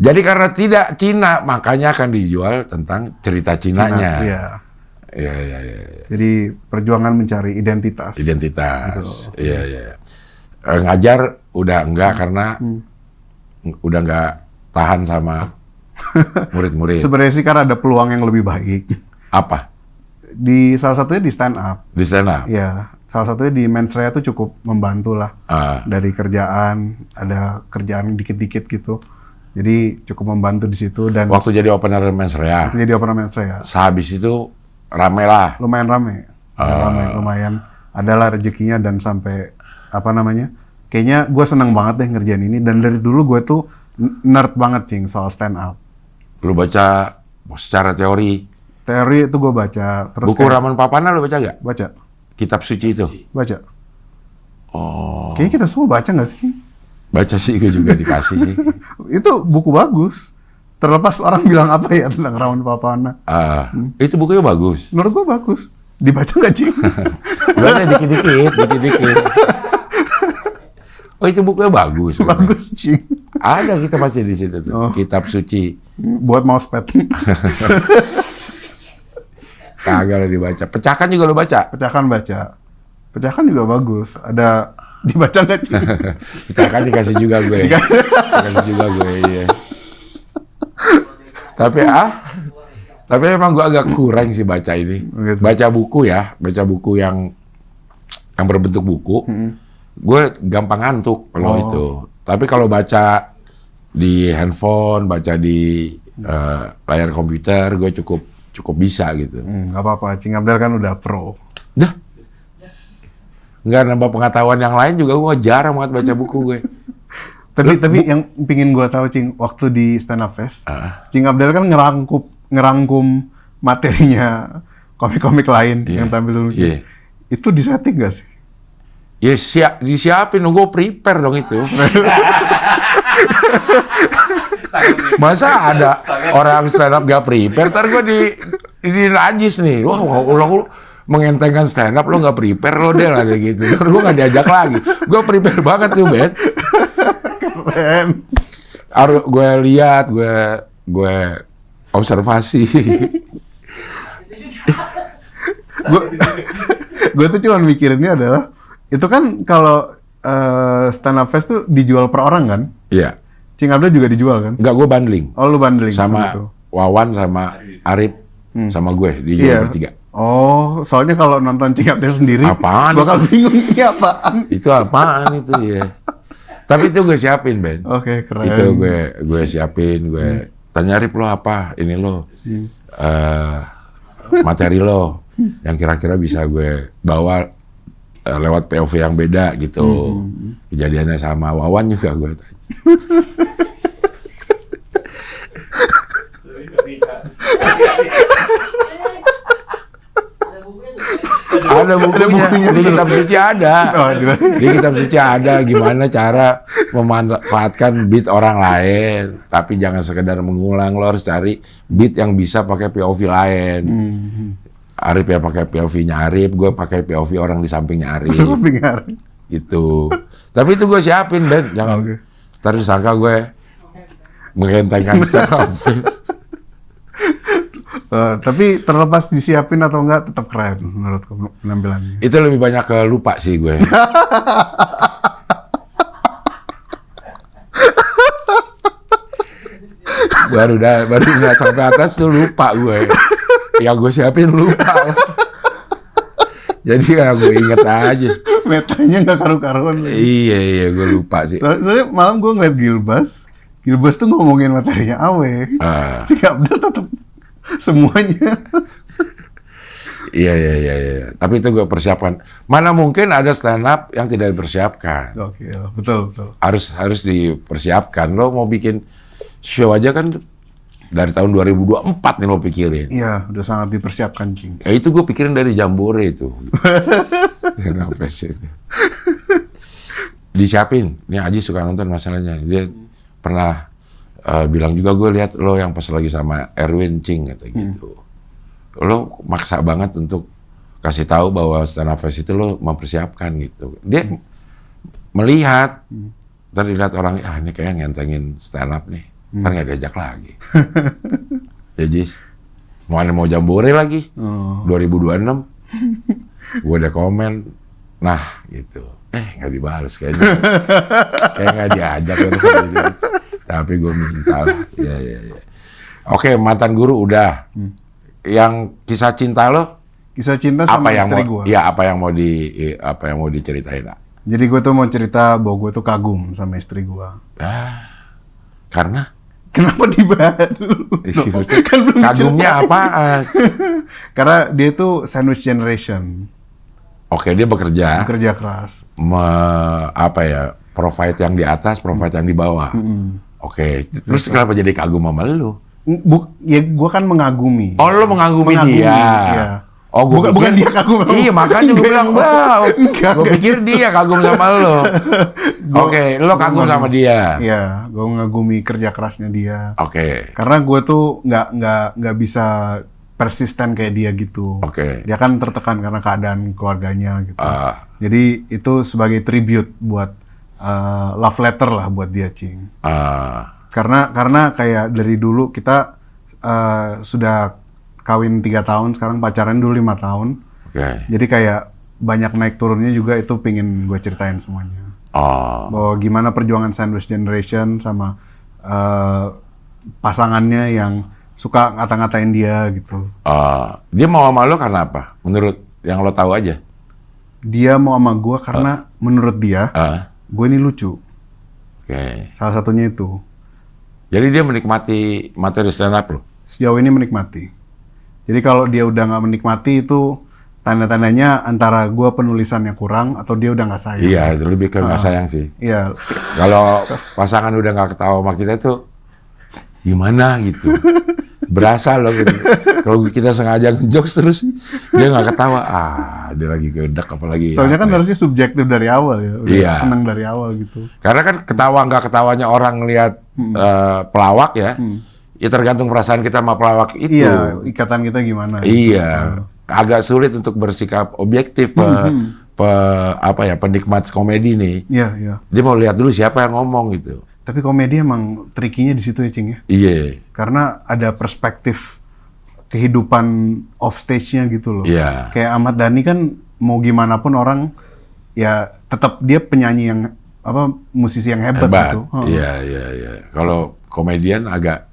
Jadi karena tidak Cina, makanya akan dijual tentang cerita Cinanya. Iya. Iya. Jadi perjuangan mencari identitas. Identitas. Iya. Ngajar udah enggak karena udah enggak tahan sama murid-murid. Sebenarnya sih kan ada peluang yang lebih baik. Apa? Di salah satunya di stand up. Di sana. Ya, salah satunya di Mensreya tuh cukup membantu lah. Dari kerjaan, ada kerjaan dikit-dikit gitu. Jadi cukup membantu di situ dan Waktu jadi opener Mensreya. itu jadi opener Mensreya. Sehabis itu rame lah. Lumayan rame. Lumayan. Adalah rezekinya dan sampai apa namanya? Kayaknya gue seneng banget deh ngerjain ini dan dari dulu gue tuh nerd banget, Cing, soal stand up. Lu baca secara teori. Teori itu gue baca. Terus Buku Raman Papana lu baca gak? baca. Kitab suci itu? Baca. Oh. Kayaknya kita semua baca nggak sih? Baca sih, gue juga dikasih sih. Itu buku bagus. Terlepas orang bilang apa ya tentang Raman Papana. Itu bukunya bagus. Menurut gue bagus. Dibaca nggak, Cing? Baca dikit-dikit. Oh, itu bukunya bagus. Bagus, Cing. Ada, kita baca di situ tuh. Kitab suci. Buat mousepad. Kagak lah dibaca. Pecahkan juga lo baca. Pecahkan baca. Pecahkan juga bagus. Ada dibaca nggak, Cing? Pecahkan dikasih juga gue. Dikasih juga gue, iya. Tapi emang gue agak kurang sih baca ini. Gitu. Baca buku ya, baca buku yang berbentuk buku. Gue gampang ngantuk kalau itu. Tapi kalau baca di handphone, baca di layar komputer, gue cukup bisa gitu. Nggak apa-apa, Cing Abdel kan udah pro. Dah. Nggak nambah pengetahuan yang lain juga, gue jarang banget baca buku gue. Tapi yang pingin gue tahu, Cing, waktu di Stand Up Fest, Cing Abdel kan ngerangkum materinya komik-komik lain yang tampil lucu. Iya. Itu disetting nggak sih? Ya disiapin, gue prepare dong itu. Masa ada orang stand up gak prepare, ntar gue di najis nih. Wah, lo mengentengkan stand up, lo gak prepare, lo deh lah kayak gitu. Ntar gue gak diajak lagi. Gue prepare banget tuh, Ben. Keren. Harus gue lihat, gue observasi. Gue tuh cuma mikirinnya adalah itu kan kalau Stand Up Fest tuh dijual per orang kan? Iya. Cing Abdel juga dijual kan? Enggak, gue bundling. Oh, lu bundling Sama itu. Wawan, sama Arif, sama gue dijual bertiga. Oh, soalnya kalau nonton Cing Abdel sendiri, Apaan bakal bingung ini apaan. Itu apaan itu ya? Tapi itu gue siapin, Ben. Oke, keren. Itu gue siapin, gue tanya Arif, lo apa? Ini lo materi lo yang kira-kira bisa gue bawa lewat POV yang beda gitu. Kejadiannya sama Wawan juga gue tanya. Ada bukunya, di kitab suci ada. Di kitab suci ada gimana cara memanfaatkan beat orang lain, tapi jangan sekedar mengulang, lo harus cari beat yang bisa pakai POV lain. Arif ya pakai POV-nya Arif, gue pakai POV orang di sampingnya Arif. Gitu. Tapi itu gue siapin, Ben. Jangan ntar disangka gue mengentengkan Stand Up Fest. Tapi terlepas disiapin atau enggak, tetap keren menurutku penampilannya. Itu lebih banyak ke lupa sih gue. baru udah sampai atas tuh lupa gue. Yang gue siapin lupa. Jadi ya gue inget aja. Metanya nggak karu-karuan. Iya, gue lupa sih. Soalnya malam gue ngeliat Gilbas tuh ngomongin materinya Awe. Si Abdel tetap semuanya. Iya. Tapi itu gue persiapkan. Mana mungkin ada stand up yang tidak dipersiapkan. Oke, betul. Harus dipersiapkan. Lo mau bikin show aja kan Dari tahun 2024 nih lo pikirin. Iya, udah sangat dipersiapkan, Cing. Ya itu gue pikirin dari Jambore itu. Nafas itu. Disiapin. Ini Aji suka nonton masalahnya. Dia pernah bilang juga, gue lihat lo yang pas lagi sama Erwin Cing kata gitu. Lo maksa banget untuk kasih tahu bahwa stand up fest itu lo mempersiapkan gitu. Dia melihat, terlihat orang, ini kayak ngentengin stand up nih. Ntar nggak diajak lagi. Ya Jis, mau Jambore lagi. 2026. Gue udah komen. Nah gitu. Nggak dibales kayaknya. Kayak nggak diajak. Tapi gue minta lah. Ya. Oke, mantan guru udah. Yang kisah cinta lo? Kisah cinta sama istri gue. Ya, apa yang mau diceritain? Jadi gue tuh mau cerita bahwa gue tuh kagum sama istri gue. Karena? Kenapa dibahas dulu? Kan belum Kagumnya jelas. apaan? Karena dia tuh sandwich generation. Oke, dia bekerja Keras. Provide yang di atas, provide yang di bawah. Oke, terus kenapa jadi kagum sama lu? Ya gue kan mengagumi. Oh, lu mengagumi dia. Iya. Oh, bukan dia kagum sama. Iya, makanya gue bilang, wow. Gue pikir dia kagum sama lu. Oke, lo kagum sama dia. Iya, gue mengagumi kerja kerasnya dia. Oke. Karena gue tuh nggak bisa persisten kayak dia gitu. Oke. Dia kan tertekan karena keadaan keluarganya gitu. Jadi itu sebagai tribute buat love letter lah buat dia, Cing. Karena kayak dari dulu kita sudah kawin 3 tahun, sekarang pacaran dulu 5 tahun. Oke. Jadi kayak banyak naik turunnya juga, itu pingin gue ceritain semuanya. Bahwa gimana perjuangan sandwich generation sama pasangannya yang suka ngata-ngatain dia gitu. Dia mau sama lo karena apa? Menurut yang lo tahu aja? Dia mau sama gue karena menurut dia, gue ini lucu. Oke. Salah satunya itu. Jadi dia menikmati materi stand up lo? Sejauh ini menikmati. Jadi kalau dia udah nggak menikmati, itu tanda-tandanya antara gue penulisannya kurang atau dia udah nggak sayang. Iya, lebih ke nggak sayang sih. Iya. Kalau pasangan udah nggak ketawa sama kita tuh gimana gitu. Berasa loh gitu. Kalau kita sengaja ngejokes terus dia nggak ketawa, dia lagi gedek apalagi. Soalnya kan harusnya subjektif dari awal ya. Udah Iya. senang dari awal gitu. Karena kan ketawa nggak ketawanya orang ngelihat pelawak ya. Ya tergantung perasaan kita sama pelawak itu. Iya, ikatan kita gimana. Iya. Agak sulit untuk bersikap objektif penikmat komedi nih. Iya. Dia mau lihat dulu siapa yang ngomong gitu. Tapi komedi emang trikinya di situ ya, Cing ya. Iya. Karena ada perspektif kehidupan off stage-nya gitu loh. Iya. Kayak Ahmad Dhani kan mau gimana pun orang ya tetap dia penyanyi yang musisi yang hebat gitu. Iya. Kalau komedian agak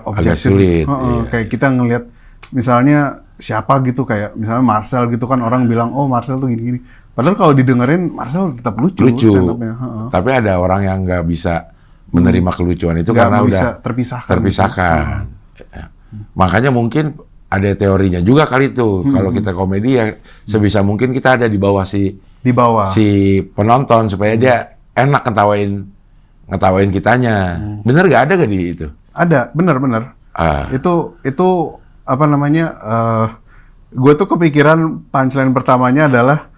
objektif. sulit. Iya. Kayak kita ngelihat misalnya siapa gitu, kayak misalnya Marcel gitu kan, orang bilang Marcel tuh gini-gini. Padahal kalau didengerin Marcel tetap lucu. stand-up-nya. Tapi ada orang yang nggak bisa menerima kelucuan itu Nggak karena bisa udah terpisahkan. Makanya mungkin ada teorinya juga kali itu. Kalau kita komedi ya sebisa mungkin kita ada di bawah si penonton supaya dia enak ngetawain kitanya. Bener gak ada gak di itu? Ada, bener. Itu gue tuh kepikiran punchline pertamanya adalah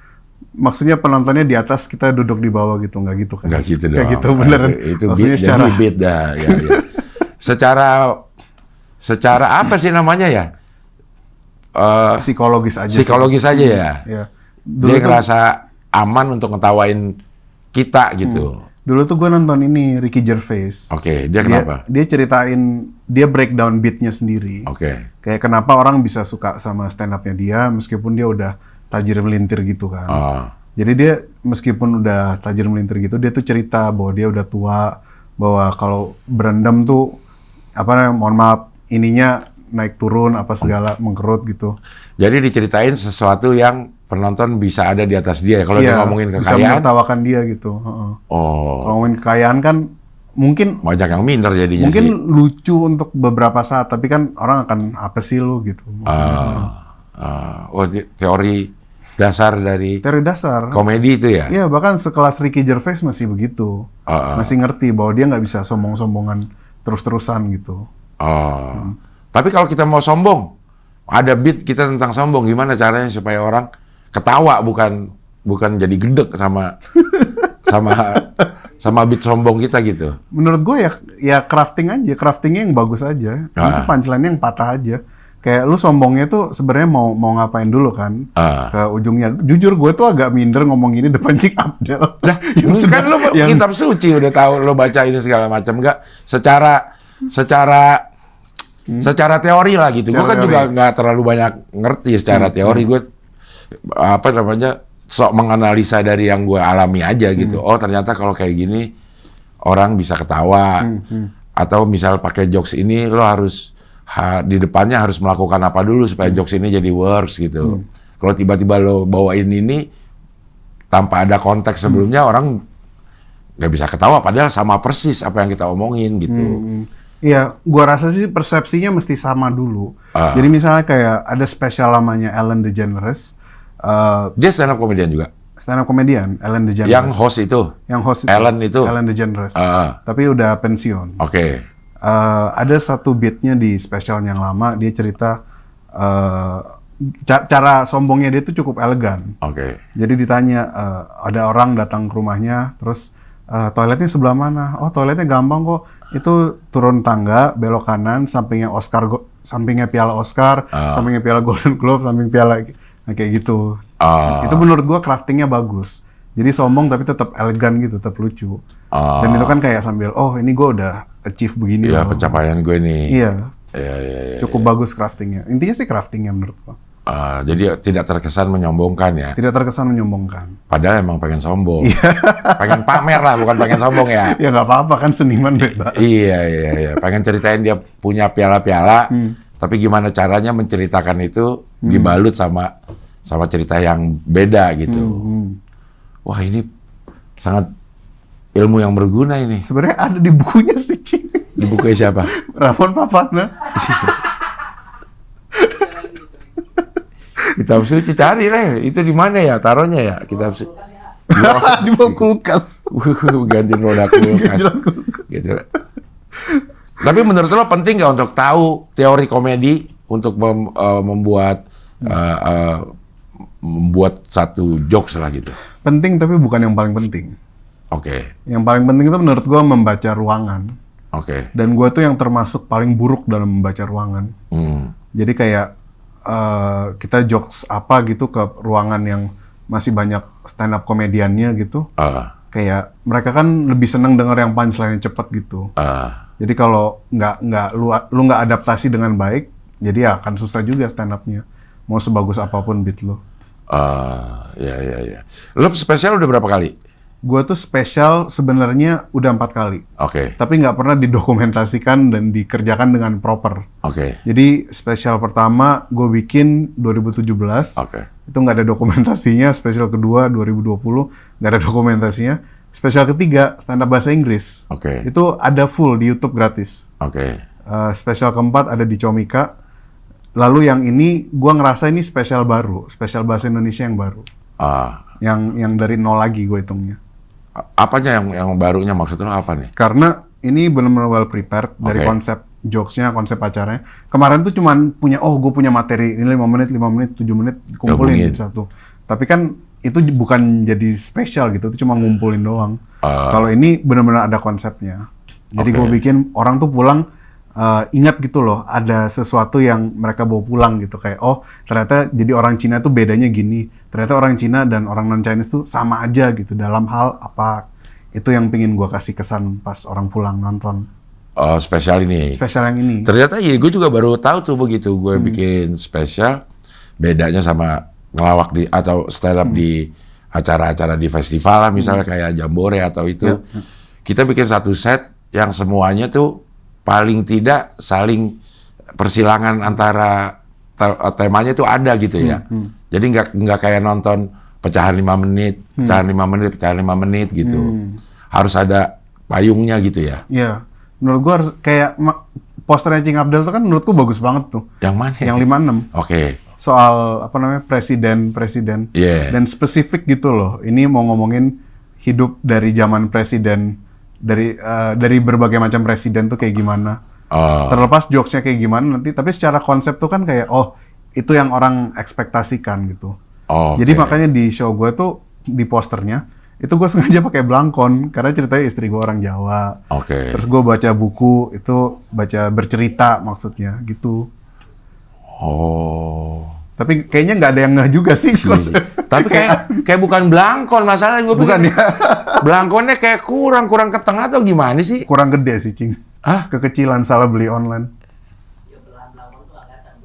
maksudnya penontonnya di atas, kita duduk di bawah gitu, nggak gitu kan? Nggak gitu dong. Nggak gitu, beneran. Itu maksudnya jadi beat dah. Ya. Secara apa sih namanya ya? Psikologis aja. Psikologis aja ya. Ya. Dia ngerasa aman untuk ngetawain kita gitu. Dulu tuh gue nonton ini Ricky Gervais. Oke, dia kenapa? Dia ceritain, dia breakdown beatnya sendiri. Oke. Kayak kenapa orang bisa suka sama stand up-nya dia meskipun dia udah tajir melintir gitu kan. Jadi dia meskipun udah tajir melintir gitu, dia tuh cerita bahwa dia udah tua, bahwa kalau berendam tuh mohon maaf, ininya naik turun apa segala mengkerut gitu. Jadi diceritain sesuatu yang penonton bisa ada di atas dia. Kalau dia ngomongin bisa kekayaan, menertawakan dia gitu. Kalau ngomongin kekayaan kan mungkin banyak yang minder jadinya mungkin sih. lucu untuk beberapa saat, tapi kan orang akan apa sih lu gitu. Teori dasar komedi itu ya? Iya, bahkan sekelas Ricky Gervais masih begitu. Masih ngerti bahwa dia nggak bisa sombong-sombongan terus-terusan gitu. Oh. Tapi kalau kita mau sombong, ada beat kita tentang sombong, gimana caranya supaya orang ketawa bukan jadi gedek sama sama beat sombong kita gitu. Menurut gue ya craftingnya yang bagus aja. Nanti punchline-nya yang patah aja. Kayak lu sombongnya tuh sebenarnya mau ngapain dulu kan? Ke ujungnya. Jujur gue tuh agak minder ngomong gini depan Cing Abdel. Lah, kan lu kitab suci udah tahu lu baca ini segala macam enggak secara teori lah gitu. Gue kan juga nggak terlalu banyak ngerti secara teori. Gue sok menganalisa dari yang gue alami aja gitu. Oh ternyata kalau kayak gini orang bisa ketawa. Atau misal pakai jokes ini lo harus di depannya harus melakukan apa dulu supaya jokes ini jadi works gitu. Kalau tiba-tiba lo bawain ini tanpa ada konteks sebelumnya orang nggak bisa ketawa padahal sama persis apa yang kita omongin gitu. Iya, gua rasa sih persepsinya mesti sama dulu. Jadi misalnya kayak ada spesial lamanya Ellen DeGeneres. Dia stand up comedian juga. Stand up comedian Ellen DeGeneres. Yang host itu. Ellen DeGeneres. Tapi udah pensiun. Oke. Ada satu beatnya di spesialnya yang lama, dia cerita cara sombongnya dia tuh cukup elegan. Oke. Jadi ditanya, ada orang datang ke rumahnya, terus toiletnya sebelah mana? Oh toiletnya gampang kok, itu turun tangga, belok kanan, sampingnya sampingnya piala Oscar, sampingnya piala Golden Globe, samping piala, kayak gitu. Itu menurut gua craftingnya bagus. Jadi sombong tapi tetap elegan gitu, tetap lucu. Dan itu kan kayak sambil, oh ini gue udah achieve begini loh. Iya, loh. pencapaian gue nih. Iya. Iya. Cukup bagus craftingnya. Intinya sih craftingnya menurut gue. Jadi tidak terkesan menyombongkan ya? Tidak terkesan menyombongkan. Padahal emang pengen sombong. Pengen pamer lah, bukan pengen sombong ya? Ya nggak apa-apa kan, seniman bebas. Iya. Pengen ceritain dia punya piala-piala, tapi gimana caranya menceritakan itu dibalut sama cerita yang beda gitu. Wah ini sangat ilmu yang berguna ini. Sebenarnya ada di bukunya sih, Cing. Di bukunya siapa? Ramon Papana. Kitab suci cari lah. Itu di mana ya? Taruhnya ya kitab suci. Di bawah kulkas. Ganti roda kulkas. Gitu. Tapi menurut lo penting nggak untuk tahu teori komedi untuk membuat satu jokes lah gitu? Penting tapi bukan yang paling penting. Oke. Yang paling penting itu menurut gue membaca ruangan. Oke. Dan gue tuh yang termasuk paling buruk dalam membaca ruangan. Jadi kayak kita jokes apa gitu ke ruangan yang masih banyak stand up komediannya gitu. Kayak mereka kan lebih seneng denger yang punchline cepet gitu. Jadi kalau lu nggak adaptasi dengan baik, jadi ya akan susah juga stand up-nya. Mau sebagus apapun beat lu. Ya. Lo spesial udah berapa kali? Gue tuh spesial sebenarnya udah 4 kali. Oke. Tapi nggak pernah didokumentasikan dan dikerjakan dengan proper. Oke. Jadi spesial pertama gue bikin 2017. Oke. Itu nggak ada dokumentasinya. Spesial kedua 2020 nggak ada dokumentasinya. Spesial ketiga stand up bahasa Inggris. Oke. Itu ada full di YouTube gratis. Oke. Spesial keempat ada di Comika. Lalu yang ini gue ngerasa ini spesial baru, spesial bahasa Indonesia yang baru. Yang dari nol lagi gue hitungnya. Apanya yang barunya, maksudnya apa nih? Karena ini benar-benar well prepared dari konsep jokesnya, konsep acaranya. Kemarin tuh cuman gue punya materi ini 5 menit, 7 menit kumpulin jadi satu. Tapi kan itu bukan jadi spesial gitu, itu cuma ngumpulin doang. Kalau ini benar-benar ada konsepnya. Jadi gue bikin orang tuh pulang ingat gitu loh, ada sesuatu yang mereka bawa pulang gitu, kayak oh ternyata jadi orang Cina tuh bedanya gini, ternyata orang Cina dan orang non Chinese tuh sama aja gitu dalam hal apa. Itu yang pingin gue kasih kesan pas orang pulang nonton. Spesial ini. Spesial yang ini. Ternyata ya gue juga baru tahu tuh begitu gue bikin spesial, bedanya sama ngelawak atau stand up di acara-acara di festival lah, misalnya kayak Jambore atau itu. Kita bikin satu set yang semuanya tuh paling tidak saling persilangan antara temanya itu ada gitu ya. Jadi nggak kayak nonton pecahan 5 menit, pecahan 5 menit, pecahan 5 menit gitu. Harus ada payungnya gitu ya. Iya. Menurut gua harus kayak posternya Cing Abdel tuh kan menurutku bagus banget tuh. Yang mana? Yang 56. Oke. Soal apa namanya presiden. Yeah. Dan spesifik gitu loh. Ini mau ngomongin hidup dari zaman presiden. Dari berbagai macam presiden tuh kayak gimana. Terlepas jokesnya kayak gimana nanti, tapi secara konsep tuh kan kayak itu yang orang ekspektasikan gitu. Jadi makanya di show gue tuh di posternya itu gue sengaja pakai belangkon karena ceritanya istri gue orang Jawa. Terus gue baca buku itu bercerita maksudnya gitu. Tapi kayaknya nggak ada yang ngeh juga sih. Tapi kayak bukan belangkon masalahnya, gue Bukan ya. Belangkonnya kayak kurang ke tengah atau gimana sih? Kurang gede sih, Cing. Hah? Kekecilan salah beli online.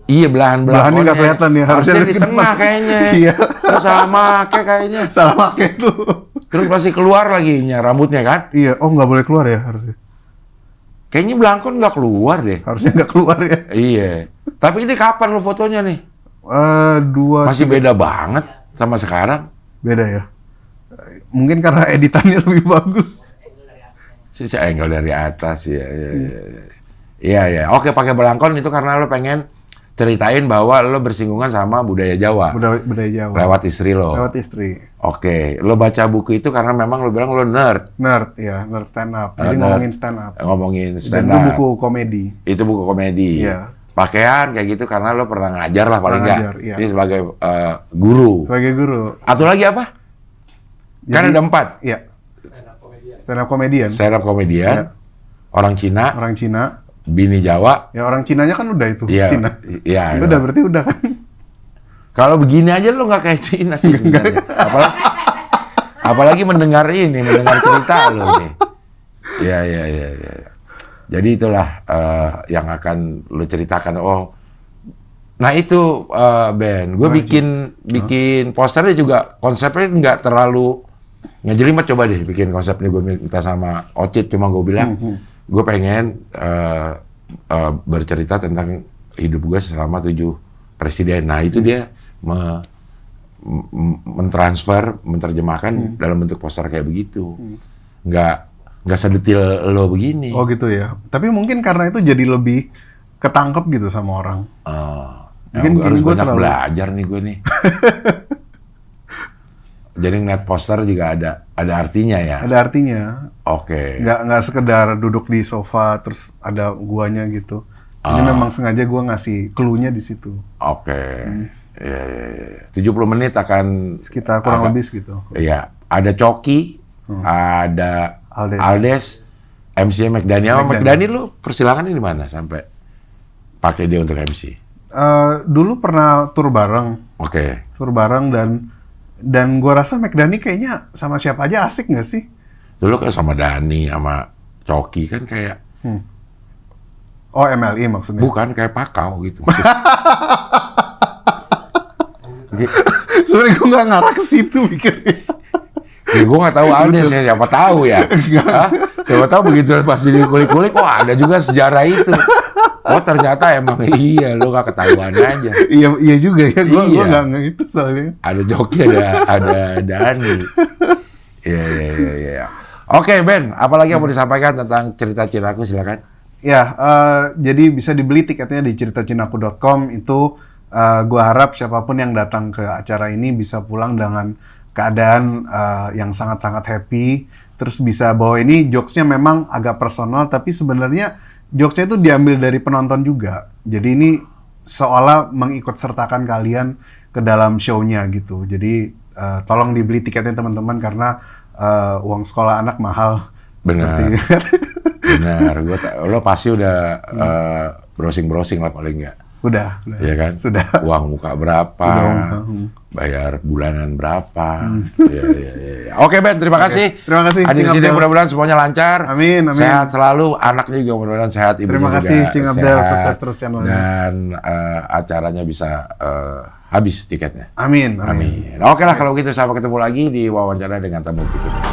Iya, belahannya Belahannya nggak kelihatan ya, harusnya di ke tengah depan. kayaknya. Iya. Terus salah make kayaknya. Salah pakai tuh. Terus pasti keluar lagi rambutnya kan? Iya, nggak boleh keluar ya harusnya. Kayaknya belangkon nggak keluar deh. Harusnya nggak keluar ya. Iya. Tapi ini kapan lo fotonya nih? Masih beda banget sama sekarang. Beda ya. Mungkin karena editannya lebih bagus. Sisi angle dari atas ya. Iya. Oke, pakai belangkon itu karena lo pengen ceritain bahwa lo bersinggungan sama budaya Jawa. Budaya Jawa. Lewat istri lo. Lewat istri. Oke, lo baca buku itu karena memang lo bilang lo nerd. Nerd stand up. Jadi Nerd. ngomongin stand up. Ngomongin stand Dan up. itu buku komedi. Itu buku komedi. Iya. Pakaian kayak gitu karena lo pernah ngajar lah paling Pernah nggak. ngajar, iya. Ini sebagai guru. Sebagai guru. Atau lagi apa? Kan Jadi- ada 4. Iya. Stand up comedian. Stand up komedian, Iya. orang Cina, Orang Cina. bini Jawa. Ya orang Cinanya kan udah itu. Iya. Cina. Iya. Udah berarti udah kan. Kalau begini aja lo nggak kayak Cina sih sebenarnya. Apalagi mendengar cerita lo nih. Iya. Jadi itulah yang akan lo ceritakan. Nah itu Ben, gue bikin posternya juga konsepnya nggak terlalu ngejelimet. Coba deh bikin konsepnya, gue minta sama Ocit, cuma gue bilang gue pengen bercerita tentang hidup gue selama 7 presiden. Nah itu dia menerjemahkan dalam bentuk poster kayak begitu. Nggak sedetil lo begini. Oh gitu ya. Tapi mungkin karena itu jadi lebih ketangkep gitu sama orang. Mungkin Mungkin harus gua banyak terlalu- belajar nih gue nih. Jadi ngeliat poster juga ada artinya ya. Ada artinya. Oke. Nggak sekedar duduk di sofa terus ada guanya gitu. Ini memang sengaja gua ngasih clue-nya di situ. Oke. Iya. 70 menit akan Sekitar kurang lebih segitu. Iya. Ada Coki, ada Aldes, MC McDani. McDani lu persilangannya di mana sampai pakai dia untuk MC? Dulu pernah tur bareng. Oke. Tur bareng dan gua rasa McDani kayaknya sama siapa aja asik nggak sih? Dulu kayak sama Dani, sama Coki kan kayak Oh MLI maksudnya? bukan kayak Pakau gitu. Sebenarnya gue nggak ngarah ke situ mikirnya. Ya, gue nggak tahu Aldes ya, siapa tahu ya. Hah? Siapa tahu begitu pas dikulik-kulik, ada juga sejarah itu. Ternyata emang iya, lo nggak ketahuan aja. Iya juga ya, gue Iya. nggak gitu soalnya. Ada Joki, ada Dani. Iya. Oke Ben, apalagi yang mau disampaikan tentang cerita Cinaku, silakan. Ya, jadi bisa dibeli tiketnya di ceritacinaku.com. Itu gue harap siapapun yang datang ke acara ini bisa pulang dengan keadaan yang sangat-sangat happy. Terus bisa bahwa ini jokesnya memang agak personal, tapi sebenarnya jokesnya itu diambil dari penonton juga. Jadi ini seolah mengikut sertakan kalian ke dalam show-nya gitu. Jadi tolong dibeli tiketnya teman-teman karena uang sekolah anak mahal. Benar. Seperti- Benar, lo pasti udah browsing lah paling nggak. Udah. Iya kan? Sudah. Uang muka berapa? Bayar bulanan berapa? Iya. Oke Ben, terima kasih. Terima kasih, Hadir Cing sini Abdel. mudah-mudahan semuanya lancar. Amin. Sehat selalu, anaknya juga mudah-mudahan sehat, ibunya Terima juga kasih, Cing Abdel. sehat. Sukses terus channelnya. Dan acaranya bisa habis tiketnya. Amin. Amin. Oke lah kalau gitu, sampai ketemu lagi di wawancara dengan tamu berikutnya.